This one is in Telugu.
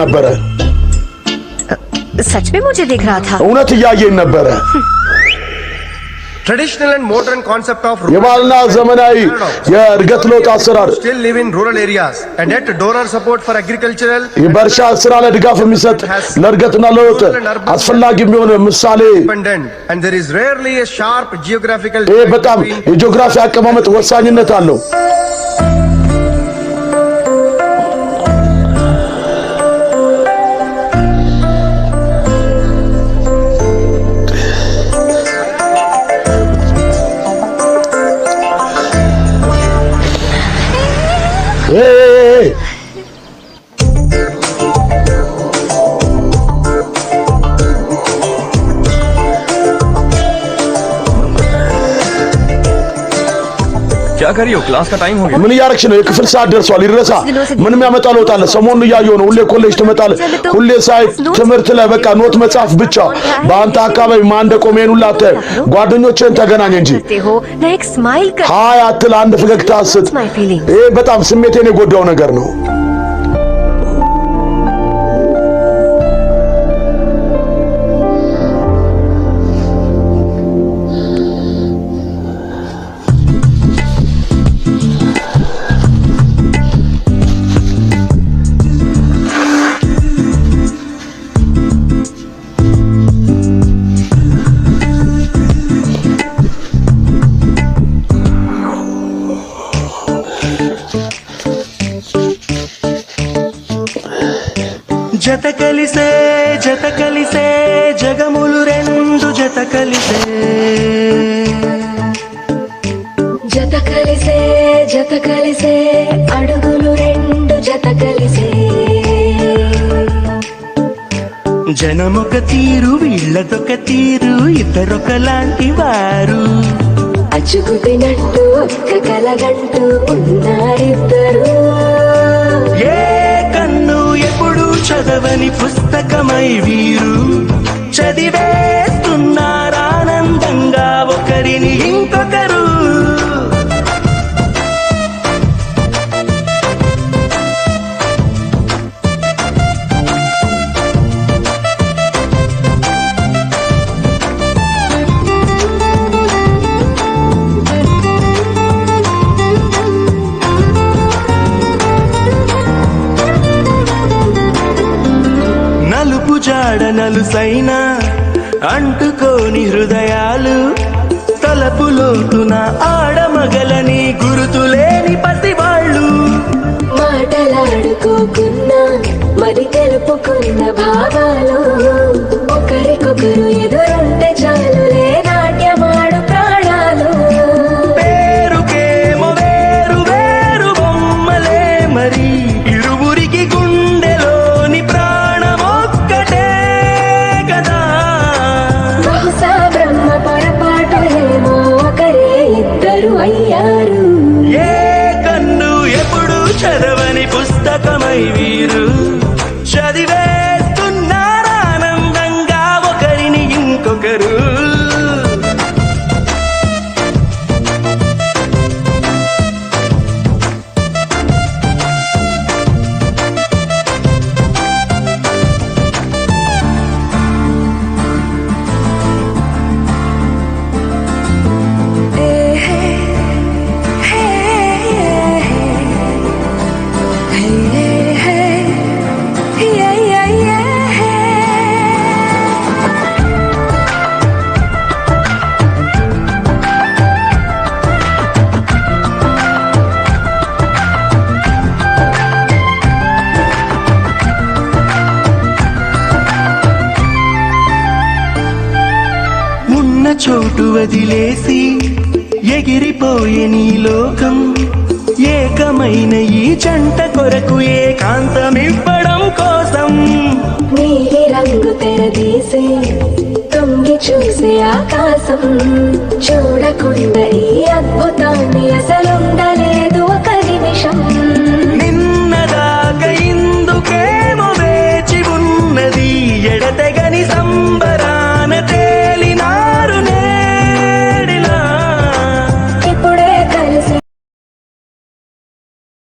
ነበረ። सच में मुझे देख रहा था। እውነት እያየኝ ነበረ። Traditional and modern concept of የባህልና ዘመናዊ የእድገት ለውጥ አሰራር still live in rural areas and yet donor support for agricultural በእርሻ ስራ ላይ ድጋፍ የሚሰጥ ለእድገትና ለውጥ አስፈላጊ የሚሆን ምሳሌ dependent and there is rarely a sharp geographical ይሄ በጣም የጂኦግራፊ አቀማመጥ ወሳኝነት አለው። क्या कर रही हो? क्लास का टाइम हो गया। ምን እያደረግሽ ነው? የክፍል ሰዓት ደርሷል። ይድረሳ። ምንም ያመጣ ለውጥ አለ? ሰሞኑን እያየሁ ነው። ሁሌ ኮሌጅ ትመጣለህ። ሁሌ ሳይ ትምህርት ላይ በቃ ኖት መጻፍ ብቻ። በአንተ አካባቢ ማን እንደቆመ ሁሉ አታይም። ጓደኞቼን ተገናኝ እንጂ ሃይ አትል፣ አንድ ፈገግታ ስጥ። ይሄ በጣም ስሜቴን የጎዳው ነገር ነው። జత కలిసే జగములు రెండు జత కలిసే అడుగులు రెండు జత కలిసే జనమొక తీరు వీళ్ళదొక తీరు ఇద్దరొకలాంటి వారు అచ్చుకు తినట్టు ఒక్క కలగంటూ ఉన్నారిద్దరు ఏ కన్ను ఎప్పుడు చదవని పుస్తకమై వీరు చదివేస్తున్నారానందంగా ఒకరిని ఇంకొకరు నలుసైన అంటుకోని హృదయాలు తలపులోతున ఆడమగలని గురుతులేని పసివాళ్ళు మాటలాడుకోకున్నా మరి తెలుపుకున్న భావాలు ఒకరికొకరు ఎదురుంటే చాలులే నాట్యమాడు ప్రాణాలు పేరుకేమో వేరు వేరు బొమ్మలే మరి ఇరువురికి గుండెలోని ప్రాణమొక్కటే కదా బహుశా బ్రహ్మ పొరపాటులేమో ఒకరే ఇద్దరు అయ్యారు ఏ కన్ను ఎప్పుడు చదవని పుస్తకమై వీరు చదివేస్తున్నారానందంగా ఒకరిని ఇంకొకరు చోటు వదిలేసి ఎగిరిపోయే నీ లోకం ఏకమైన ఈ జంట కొరకు ఏకాంతమివ్వడం కోసం నీలి రంగు తెరదీసి తొంగి చూసే ఆకాశం చూడకుండా ఈ అద్భుతాన్ని అసలుండలేదు ఒక నిమిషం